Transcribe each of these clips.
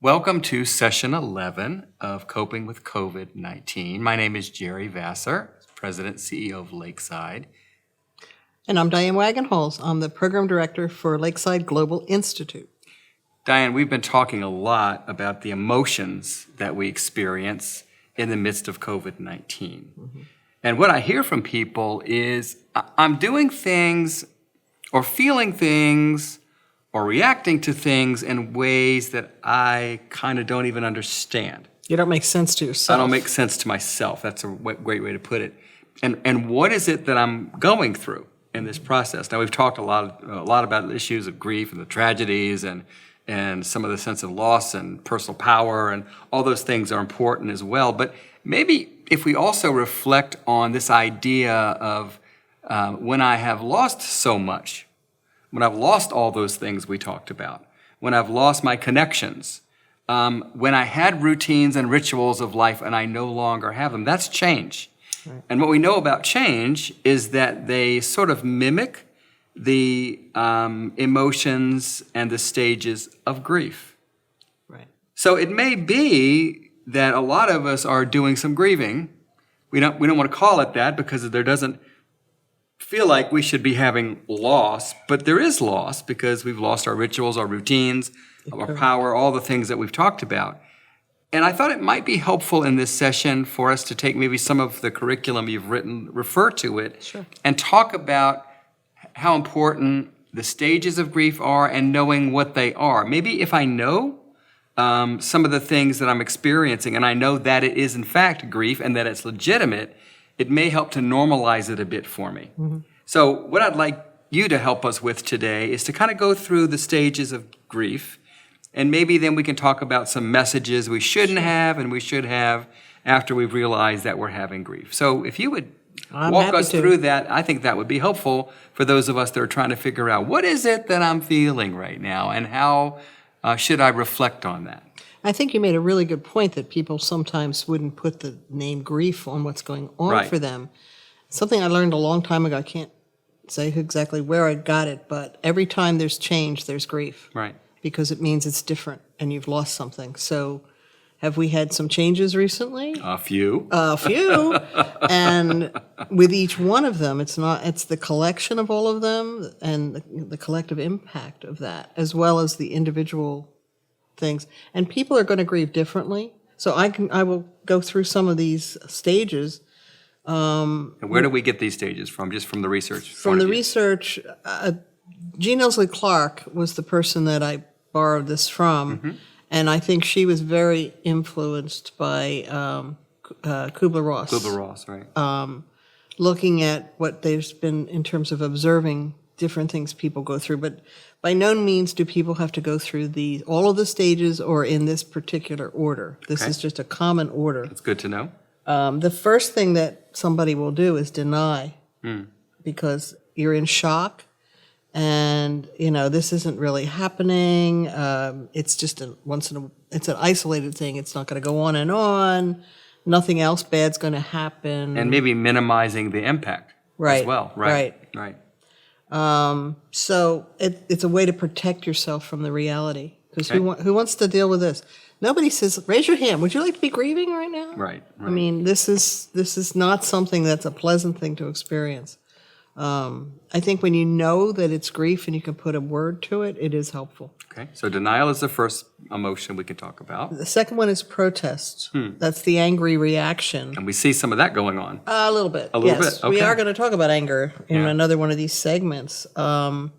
Welcome to session 11 of Coping with COVID-19. My name is Gerry Vassar, President and CEO of Lakeside. And I'm Diane Wagenhals. I'm the Program Director for Lakeside Global Institute. Diane, we've been talking a lot about the emotions that we experience in the midst of COVID-19. Mm-hmm. And what I hear from people is, I'm doing things or feeling things or reacting to things in ways that I kind of don't even understand. You don't make sense to yourself. I don't make sense to myself. That's a great way to put it. And what is it that I'm going through in this process? Now, we've talked a lot about the issues of grief and the tragedies and some of the sense of loss and personal power, and all those things are important as well. But maybe if we also reflect on this idea of when I have lost so much, when I've lost all those things we talked about, when I've lost my connections, when I had routines and rituals of life and I no longer have them, that's change. Right. And what we know about change is that they sort of mimic the emotions and the stages of grief. Right. So it may be that a lot of us are doing some grieving. We don't want to call it that because there doesn't feel like we should be having loss, but there is loss because we've lost our rituals, our routines, our power, all the things that we've talked about. And I thought it might be helpful in this session for us to take maybe some of the curriculum you've written, refer to it, sure, and talk about how important the stages of grief are and knowing what they are. Maybe if I know some of the things that I'm experiencing and I know that it is in fact grief and that it's legitimate, it may help to normalize it a bit for me. Mm-hmm. So what I'd like you to help us with today is to kind of go through the stages of grief, and maybe then we can talk about some messages we shouldn't have and we should have after we've realized that we're having grief. So if you would walk us through that, I think that would be helpful for those of us that are trying to figure out what is it that I'm feeling right now and how should I reflect on that? I think you made a really good point that people sometimes wouldn't put the name grief on what's going on Right. for them. Something I learned a long time ago, I can't say exactly where I got it, but every time there's change, there's grief. Right. Because it means it's different and you've lost something. So have we had some changes recently? A few. A few. And with each one of them, it's the collection of all of them and the collective impact of that, as well as the individual things. And people are going to grieve differently. So I will go through some of these stages. And where do we get these stages from? Just from the research? From the research, Jean Elsley Clark was the person that I borrowed this from. Mm-hmm. And I think she was very influenced by Kubler-Ross. Kubler-Ross, right. Looking at what there's been in terms of observing different things people go through. But by no means do people have to go through all of the stages or in this particular order. This is just a common order. That's good to know. The first thing that somebody will do is deny because you're in shock. And, this isn't really happening. It's just it's an isolated thing. It's not going to go on and on. Nothing else bad's going to happen. And maybe minimizing the impact as well. Right. So it's a way to protect yourself from the reality. Because who wants to deal with this? Nobody says, raise your hand. Would you like to be grieving right now? Right. I mean, this is not something that's a pleasant thing to experience. I think when you know that it's grief and you can put a word to it, it is helpful. Okay, so denial is the first emotion we can talk about. The second one is protest. That's the angry reaction. And we see some of that going on. A little bit. A little yes. bit, okay. We are going to talk about anger in another one of these segments. How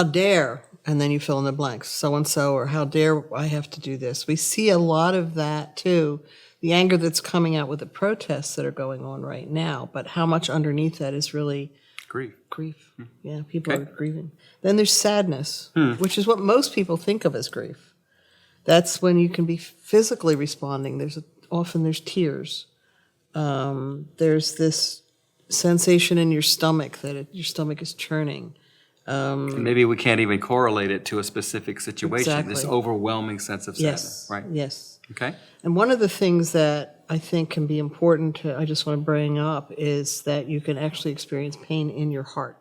dare, and then you fill in the blanks, so-and-so, or how dare I have to do this. We see a lot of that, too. The anger that's coming out with the protests that are going on right now, but how much underneath that is really grief. Yeah, people are grieving. Then there's sadness, which is what most people think of as grief. That's when you can be physically responding. Often there's tears. There's this sensation in your stomach that your stomach is churning. And maybe we can't even correlate it to a specific situation, Exactly. this overwhelming sense of sadness. Right. Yes. Okay. And one of the things that I think can be important I just want to bring up is that you can actually experience pain in your heart.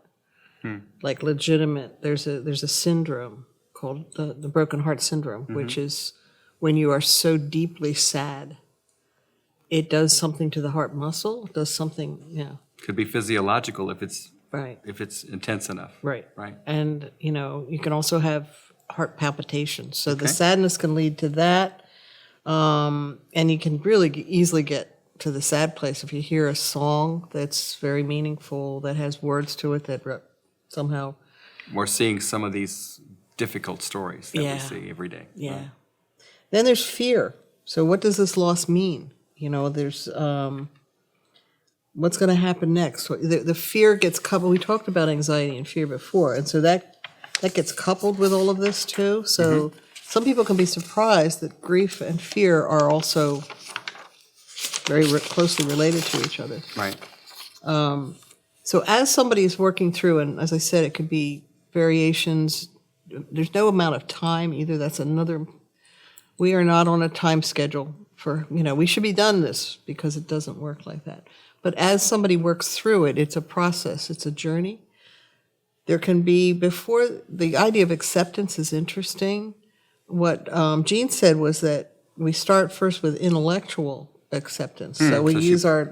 Like legitimate, there's a syndrome called the broken heart syndrome, which is when you are so deeply sad, it does something to the heart muscle, it does something, yeah. Could be physiological if Right. it's intense enough. Right. Right. And, you can also have heart palpitations. So the sadness can lead to that. And you can really easily get to the sad place if you hear a song that's very meaningful, that has words to it that somehow. We're seeing some of these difficult stories that we Yeah. see every day. Yeah. Right. Then there's fear. So what does this loss mean? There's what's going to happen next? The fear gets coupled. We talked about anxiety and fear before, and so that gets coupled with all of this too. So some people can be surprised that grief and fear are also very closely related to each other. Right. So as somebody is working through, and as I said, it could be variations. There's no amount of time either. That's another. We are not on a time schedule for, we should be done this, because it doesn't work like that. But as somebody works through it, it's a process, it's a journey. There can be, before, the idea of acceptance is interesting. What Jean said was that we start first with intellectual acceptance. So we So she use our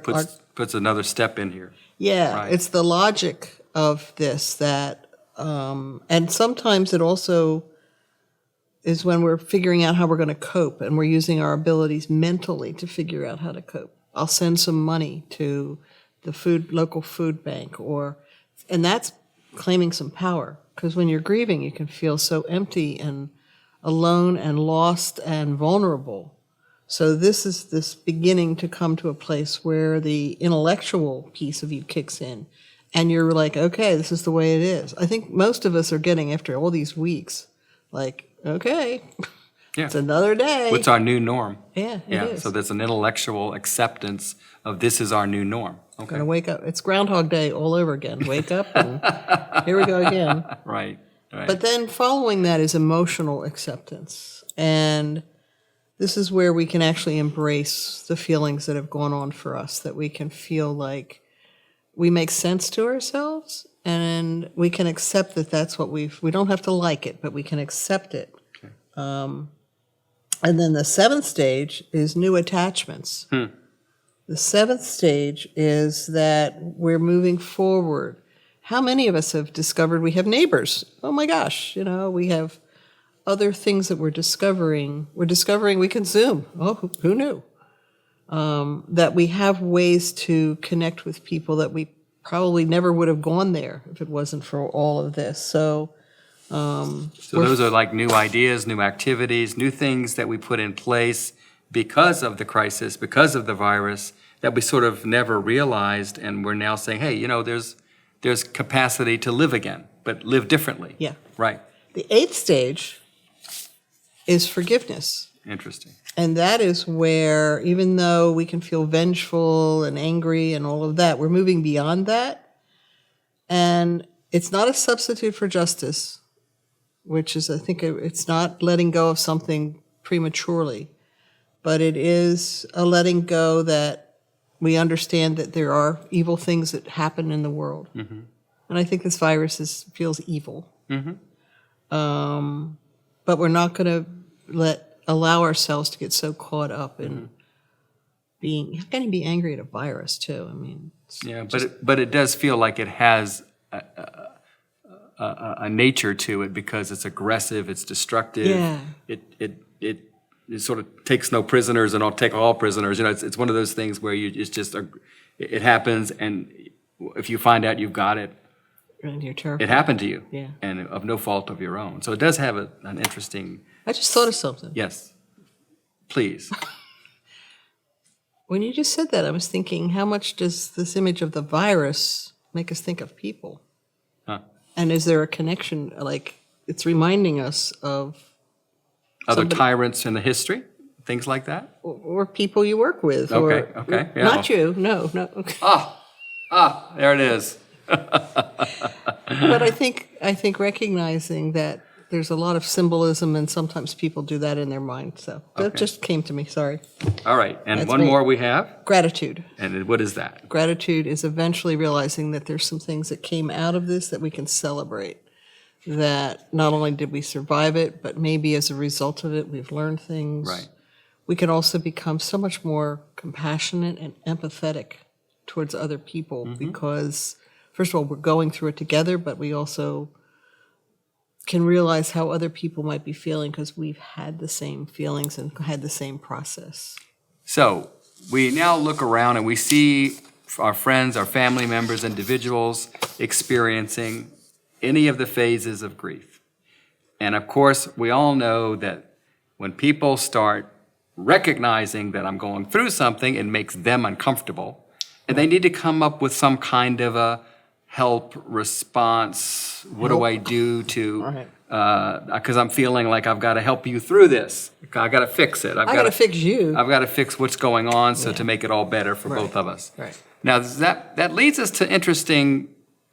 puts another step in here. yeah, Right. it's the logic of this that, and sometimes it also is when we're figuring out how we're going to cope, and we're using our abilities mentally to figure out how to cope. I'll send some money to the local food bank, and that's claiming some power, because when you're grieving, you can feel so empty and alone and lost and vulnerable. So this is this beginning to come to a place where the intellectual piece of you kicks in, and you're like, okay, this is the way it is. I think most of us are getting, after all these weeks, like, okay, Yeah. it's another day. What's our new norm? Yeah, it is. So there's an intellectual acceptance of this is our new norm. Okay. Gonna wake up. It's Groundhog Day all over again. Wake up and here we go again. Right. Right. But then following that is emotional acceptance. And this is where we can actually embrace the feelings that have gone on for us, that we can feel like we make sense to ourselves, and we can accept that that's what we don't have to like it, but we can accept it. Okay. And then the seventh stage is new attachments. The seventh stage is that we're moving forward. How many of us have discovered we have neighbors? Oh my gosh, we have other things that we're discovering. We're discovering we can Zoom. Oh, who knew? That we have ways to connect with people that we probably never would have gone there if it wasn't for all of this. So those are like new ideas, new activities, new things that we put in place because of the crisis, because of the virus, that we sort of never realized, and we're now saying, hey, there's capacity to live again, but live differently. Yeah. Right. The eighth stage is forgiveness. Interesting. And that is where, even though we can feel vengeful and angry and all of that, we're moving beyond that. And it's not a substitute for justice, which is, I think, it's not letting go of something prematurely, but it is a letting go that we understand that there are evil things that happen in the world. And I think this virus feels evil. But we're not going to allow ourselves to get so caught up in being. How can you be angry at a virus too? I mean, Yeah, but it does feel like it has a nature to it, because it's aggressive, it's destructive. Yeah. It sort of takes no prisoners and I'll take all prisoners. It's one of those things where it happens, and if you find out you've got it, and you're terrified. it happened to you, Yeah. and of no fault of your own. So it does have an interesting. I just thought of something. Yes, please. When you just said that, I was thinking, how much does this image of the virus make us think of people? Huh. And is there a connection? Like, it's reminding us of Other tyrants in the history, things like that. or people you work with. Okay. Yeah. Not you. No. Okay. There it is. But I think recognizing that there's a lot of symbolism, and sometimes people do that in their mind. So that just came to me. Sorry. All right, and That's one me. more we have, Gratitude. and what is that? Gratitude is eventually realizing that there's some things that came out of this that we can celebrate. that not only did we survive it, but maybe as a result of it, we've learned things. Right. We can also become so much more compassionate and empathetic towards other people because, first of all, we're going through it together, but we also can realize how other people might be feeling because we've had the same feelings and had the same process. So we now look around and we see our friends, our family members, individuals experiencing any of the phases of grief. And of course, we all know that when people start recognizing that I'm going through something, it makes them uncomfortable. And they need to come up with some kind of a help response. What do I do to, because I'm feeling like I've got to help you through this. I've got to fix it. I got to fix you. I've got to fix what's going on so to make it all better for both of us. Right. Now, that leads us to interesting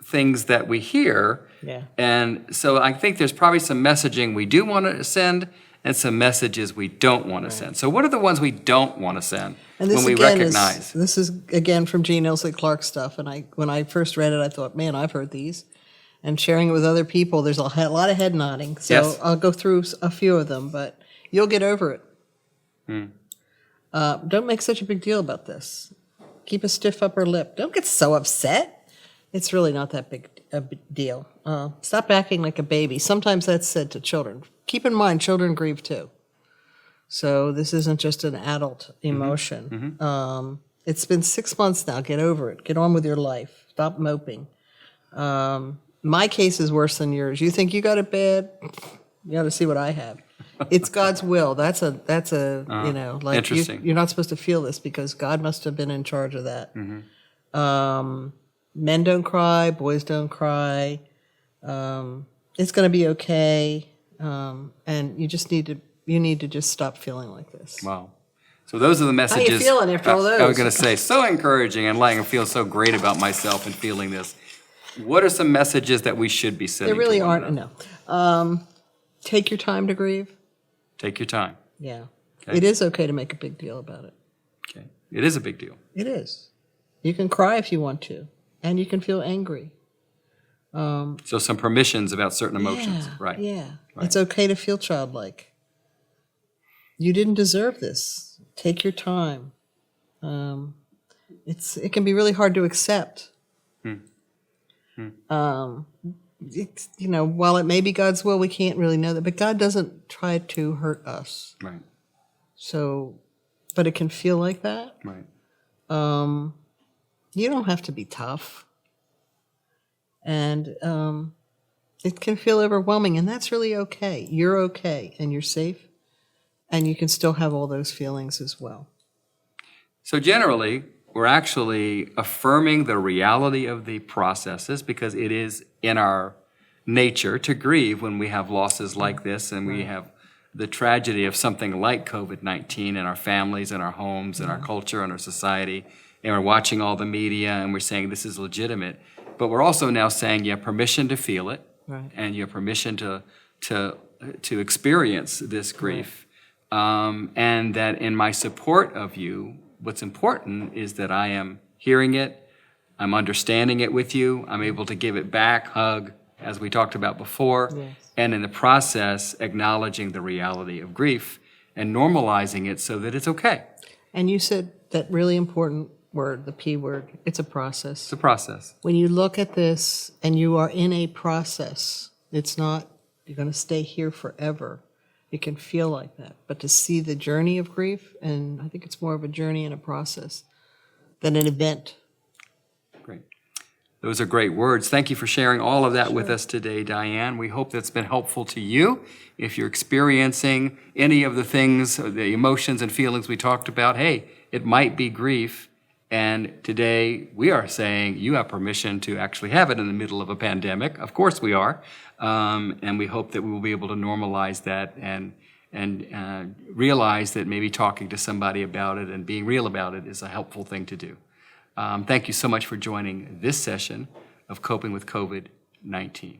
things that we hear. Yeah. And so I think there's probably some messaging we do want to send and some messages we don't want to send. So what are the ones we don't want to send And this when we again recognize? this is again from Jean Ilse Clark stuff. And when I first read it, I thought, man, I've heard these. And sharing it with other people, there's a lot of head nodding. So Yes. I'll go through a few of them, but you'll get over it. Don't make such a big deal about this. Keep a stiff upper lip. Don't get so upset. It's really not that big a big deal. Stop acting like a baby. Sometimes that's said to children. Keep in mind, children grieve too. So this isn't just an adult emotion. It's been 6 months now. Get over it. Get on with your life. Stop moping. My case is worse than yours. You think you got it bad? You got to see what I have. It's God's will. That's a like interesting. you're not supposed to feel this because God must have been in charge of that. Men don't cry. Boys don't cry. It's going to be okay. And you just need to just stop feeling like this. Wow. So those are the messages. How you feeling after all those? I was going to say, so encouraging and letting me feel so great about myself and feeling this. What are some messages that we should be sending? There really to one aren't. another? No. Take your time to grieve. Take your time. Yeah. Okay. It is okay to make a big deal about it. Okay. It is a big deal. It is. You can cry if you want to, and you can feel angry. So some permissions about certain emotions. Yeah, Right. Yeah. Right. It's okay to feel childlike. You didn't deserve this. Take your time. It can be really hard to accept. It's, while it may be God's will, we can't really know that. But God doesn't try to hurt us. Right. So, but it can feel like that. Right. You don't have to be tough. And it can feel overwhelming, and that's really okay. You're okay, and you're safe, and you can still have all those feelings as well. So generally, we're actually affirming the reality of the processes because it is in our nature to grieve when we have losses like this and we have the tragedy of something like COVID-19 in our families, in our homes, in our culture, in our society, and we're watching all the media and we're saying this is legitimate. But we're also now saying you have permission to feel it, Right. and you have permission to experience this grief, and that in my support of you, what's important is that I am hearing it, I'm understanding it with you, I'm able to give it back, hug, as we talked about before, Yes. and in the process, acknowledging the reality of grief and normalizing it so that it's okay. And you said that really important word, the P word. It's a process. It's a process. When you look at this and you are in a process, it's not, you're going to stay here forever. It can feel like that. But to see the journey of grief, and I think it's more of a journey and a process than an event. Great. Those are great words. Thank you for sharing all of that with us today, Diane. We hope that's been helpful to you. If you're experiencing any of the things, the emotions and feelings we talked about, hey, it might be grief. And today we are saying you have permission to actually have it in the middle of a pandemic. Of course we are. And we hope that we will be able to normalize that and realize that maybe talking to somebody about it and being real about it is a helpful thing to do. Thank you so much for joining this session of Coping with COVID-19.